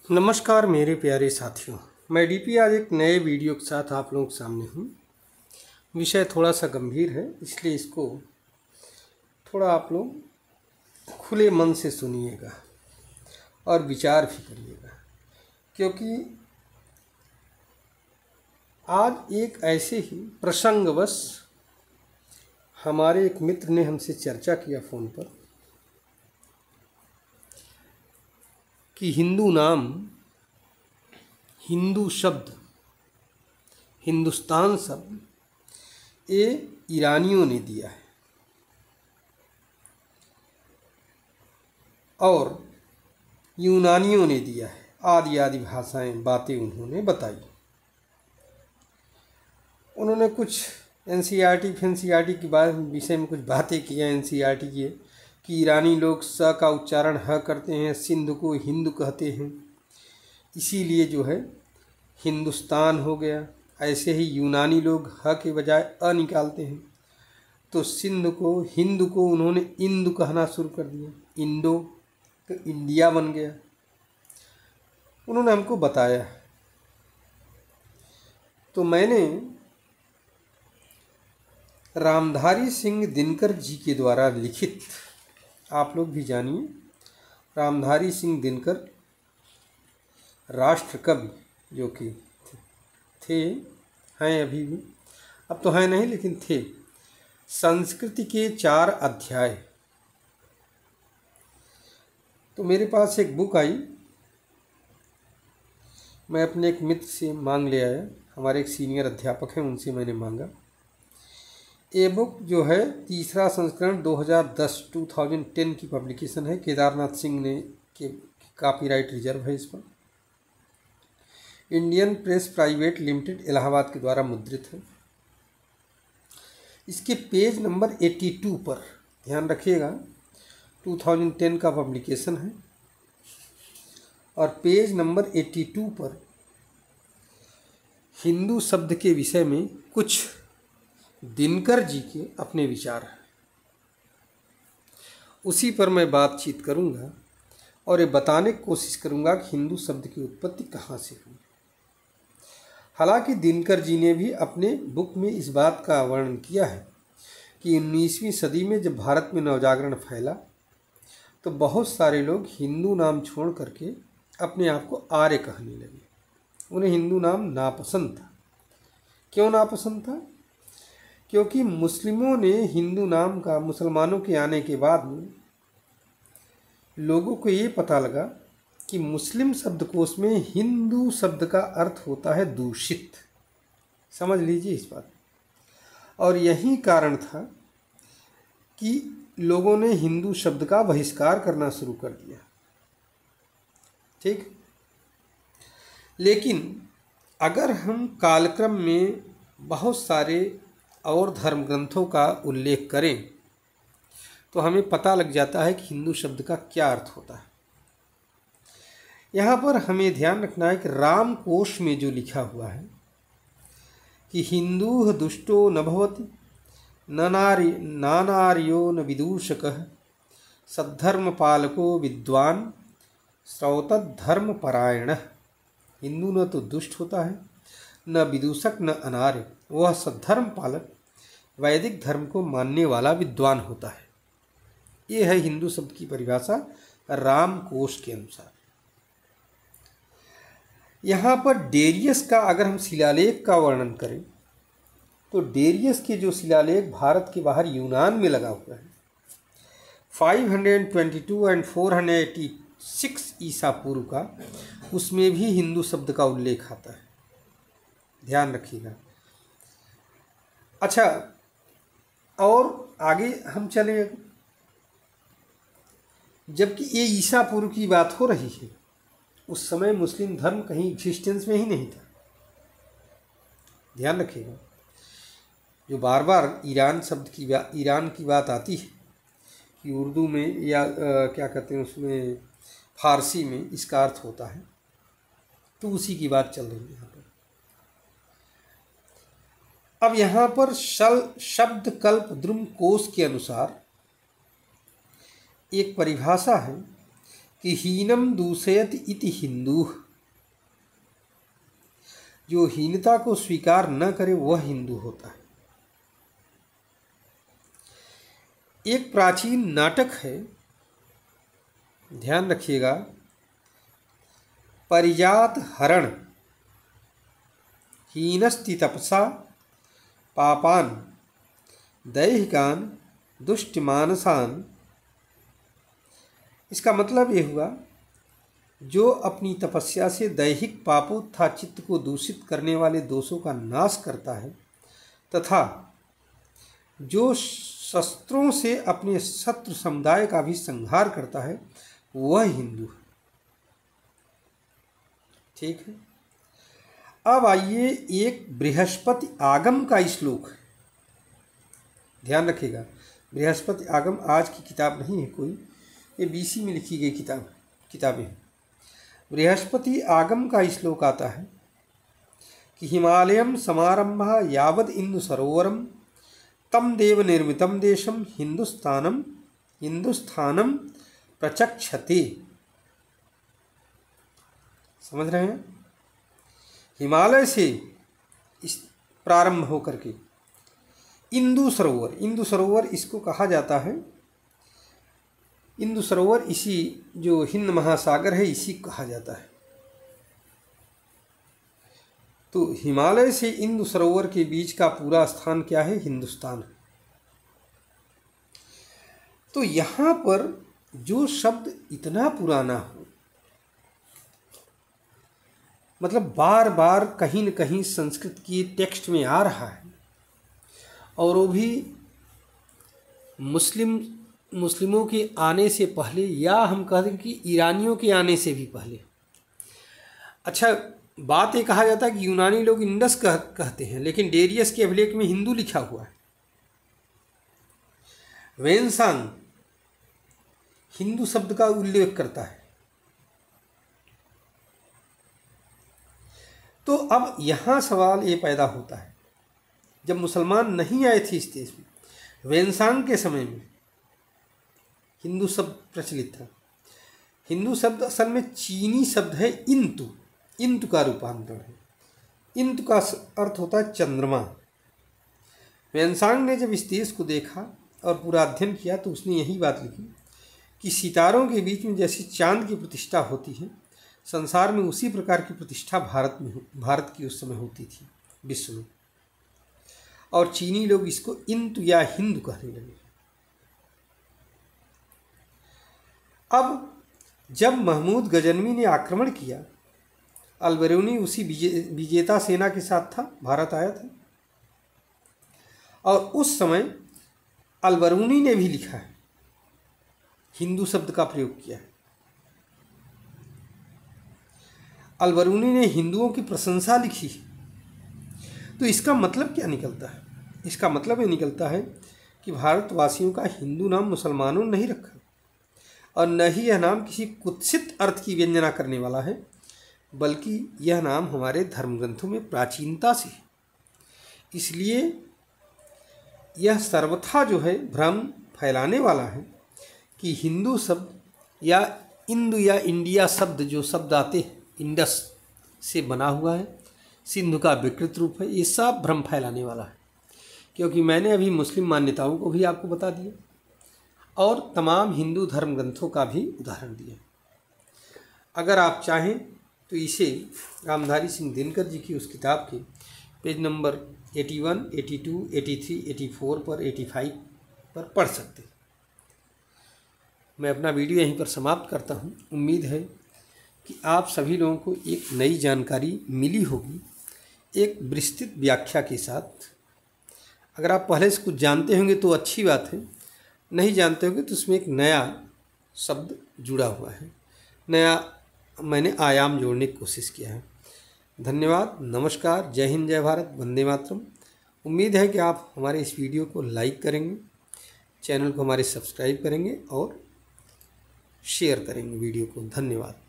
नमस्कार मेरे प्यारे साथियों, मैं डीपी आज एक नए वीडियो के साथ आप लोगों के सामने हूँ। विषय थोड़ा सा गंभीर है, इसलिए इसको थोड़ा आप लोग खुले मन से सुनिएगा और विचार भी करिएगा, क्योंकि आज एक ऐसे ही प्रसंगवश हमारे एक मित्र ने हमसे चर्चा किया फ़ोन पर कि हिंदू नाम, हिंदू शब्द, हिंदुस्तान शब्द ये ईरानियों ने दिया है और यूनानियों ने दिया है। आदि आदि भाषाएं, बातें उन्होंने बताई। उन्होंने कुछ एनसीईआरटी फेंसीईआरटी के विषय में कुछ बातें की हैं। एनसीईआरटी की कि ईरानी लोग स का उच्चारण ह करते हैं, सिंध को हिंद कहते हैं, इसीलिए जो है हिंदुस्तान हो गया। ऐसे ही यूनानी लोग ह के बजाय अ निकालते हैं, तो सिंध को, हिंद को उन्होंने इंदु कहना शुरू कर दिया, इंडो, तो इंडिया बन गया। उन्होंने हमको बताया। तो मैंने रामधारी सिंह दिनकर जी के द्वारा लिखित, आप लोग भी जानिए, रामधारी सिंह दिनकर राष्ट्र कवि जो कि थे, हैं अभी भी, अब तो हैं नहीं लेकिन थे, संस्कृति के 4 अध्याय। तो मेरे पास एक बुक आई, मैं अपने एक मित्र से मांग ले आया, हमारे एक सीनियर अध्यापक हैं, उनसे मैंने मांगा। ये बुक जो है 3रा संस्करण 2010 की पब्लिकेशन है। केदारनाथ सिंह ने के कॉपीराइट रिजर्व है इस पर। Indian press private limited Allahabad के द्वारा मुद्रित है। इसके पेज नंबर 82 पर ध्यान रखिएगा, 2010 का पब्लिकेशन है और पेज नंबर 82 पर हिंदू शब्द के विषय में कुछ दिनकर जी के अपने विचार हैं। उसी पर मैं बातचीत करूंगा और ये बताने की कोशिश करूंगा कि हिंदू शब्द की उत्पत्ति कहाँ से हुई। हालांकि दिनकर जी ने भी अपने बुक में इस बात का वर्णन किया है कि 19वीं सदी में जब भारत में नवजागरण फैला तो बहुत सारे लोग हिंदू नाम छोड़ करके अपने आप को आर्य कहने लगे। उन्हें हिंदू नाम नापसंद था। क्यों नापसंद था? क्योंकि मुस्लिमों ने हिंदू नाम का, मुसलमानों के आने के बाद में लोगों को ये पता लगा कि मुस्लिम शब्दकोश में हिंदू शब्द का अर्थ होता है दूषित। समझ लीजिए इस बात। और यही कारण था कि लोगों ने हिंदू शब्द का बहिष्कार करना शुरू कर दिया। ठीक। लेकिन अगर हम कालक्रम में बहुत सारे और धर्म ग्रंथों का उल्लेख करें तो हमें पता लग जाता है कि हिंदू शब्द का क्या अर्थ होता है। यहाँ पर हमें ध्यान रखना है कि रामकोश में जो लिखा हुआ है कि हिंदू दुष्टो न भवति नानार्यो न विदूषकः सद्धर्म पालको विद्वान श्रौतधर्म परायणः। हिंदू न तो दुष्ट होता है, न विदूषक, न अनार्य, वह सद्धर्म पालक, वैदिक धर्म को मानने वाला विद्वान होता है। ये है हिंदू शब्द की परिभाषा रामकोश के अनुसार। यहाँ पर डेरियस का अगर हम शिलालेख का वर्णन करें तो डेरियस के जो शिलालेख भारत के बाहर यूनान में लगा हुआ है, 522 एंड 486 ईसा पूर्व का, उसमें भी हिंदू शब्द का उल्लेख आता है। ध्यान रखिएगा। अच्छा, और आगे हम चले, जबकि ये ईसा पूर्व की बात हो रही है, उस समय मुस्लिम धर्म कहीं एग्जिस्टेंस में ही नहीं था। ध्यान रखिएगा। जो बार बार ईरान शब्द की ईरान की बात आती है कि उर्दू में या क्या कहते हैं उसमें, फारसी में इसका अर्थ होता है, तो उसी की बात चल रही है यहाँ पर। अब यहाँ पर शब्द कल्प द्रुम कोश के अनुसार एक परिभाषा है कि हीनम दूषयत इति हिंदू, जो हीनता को स्वीकार न करे वह हिंदू होता है। एक प्राचीन नाटक है, ध्यान रखिएगा, परिजात हरण हीनस्ति तपसा पापान दैहिकान दुष्टमानसान। इसका मतलब ये हुआ, जो अपनी तपस्या से दैहिक पापों तथा चित्त को दूषित करने वाले दोषों का नाश करता है तथा जो शस्त्रों से अपने शत्रु समुदाय का भी संहार करता है वह हिंदू है। ठीक है। अब आइए एक बृहस्पति आगम का श्लोक है, ध्यान रखिएगा। बृहस्पति आगम आज की किताब नहीं है कोई, ये बीसी में लिखी गई किताबें हैं। बृहस्पति आगम का श्लोक आता है कि हिमालयम समारंभः यावद इंदु सरोवरम तम देव निर्मितम देशम हिंदुस्थानम प्रचक्षते। समझ रहे हैं? हिमालय से इस प्रारंभ होकर के इंदु सरोवर इसको कहा जाता है। इंदु सरोवर इसी जो हिंद महासागर है इसी कहा जाता है। तो हिमालय से इंदु सरोवर के बीच का पूरा स्थान क्या है? हिंदुस्तान। तो यहाँ पर जो शब्द इतना पुराना हो, मतलब बार बार कहीं न कहीं संस्कृत की टेक्स्ट में आ रहा है, और वो भी मुस्लिमों के आने से पहले, या हम कह दें कि ईरानियों के आने से भी पहले। अच्छा, बात ये कहा जाता है कि यूनानी लोग इंडस कहते हैं, लेकिन डेरियस के अभिलेख में हिंदू लिखा हुआ है। वेनसांग हिंदू शब्द का उल्लेख करता है। तो अब यहाँ सवाल ये पैदा होता है, जब मुसलमान नहीं आए थे इस देश में, वेनसांग के समय में हिंदू शब्द प्रचलित था। हिंदू शब्द असल में चीनी शब्द है इंतु का रूपांतरण है। इंतु का अर्थ होता है चंद्रमा। वेनसांग ने जब इस देश को देखा और पूरा अध्ययन किया तो उसने यही बात लिखी कि सितारों के बीच में जैसे चांद की प्रतिष्ठा होती है, संसार में उसी प्रकार की प्रतिष्ठा भारत की उस समय होती थी विश्व में। और चीनी लोग इसको इंतु या हिंदू कहने लगे। अब जब महमूद गजनवी ने आक्रमण किया, अलबरूनी उसी विजेता सेना के साथ था, भारत आया था, और उस समय अलबरूनी ने भी लिखा है, हिंदू शब्द का प्रयोग किया है। अलबरूनी ने हिंदुओं की प्रशंसा लिखी। तो इसका मतलब क्या निकलता है? इसका मतलब ये निकलता है कि भारतवासियों का हिंदू नाम मुसलमानों ने नहीं रखा, और न ही यह नाम किसी कुत्सित अर्थ की व्यंजना करने वाला है, बल्कि यह नाम हमारे धर्म ग्रंथों में प्राचीनता से है। इसलिए यह सर्वथा जो है भ्रम फैलाने वाला है कि हिंदू शब्द या इंदु या इंडिया शब्द, जो शब्द आते हैं इंडस से बना हुआ है, सिंधु का विकृत रूप है, ये सब भ्रम फैलाने वाला है। क्योंकि मैंने अभी मुस्लिम मान्यताओं को भी आपको बता दिया और तमाम हिंदू धर्म ग्रंथों का भी उदाहरण दिया। अगर आप चाहें तो इसे रामधारी सिंह दिनकर जी की उस किताब के पेज नंबर 81, 82, 83, 84 पर 85 पर पढ़ सकते हैं। मैं अपना वीडियो यहीं पर समाप्त करता हूँ। उम्मीद है कि आप सभी लोगों को एक नई जानकारी मिली होगी, एक विस्तृत व्याख्या के साथ। अगर आप पहले से कुछ जानते होंगे तो अच्छी बात है, नहीं जानते होंगे तो उसमें एक नया शब्द जुड़ा हुआ है, नया मैंने आयाम जोड़ने की कोशिश किया है। धन्यवाद, नमस्कार, जय हिंद, जय भारत, वंदे मातरम। उम्मीद है कि आप हमारे इस वीडियो को लाइक करेंगे, चैनल को हमारे सब्सक्राइब करेंगे और शेयर करेंगे वीडियो को। धन्यवाद।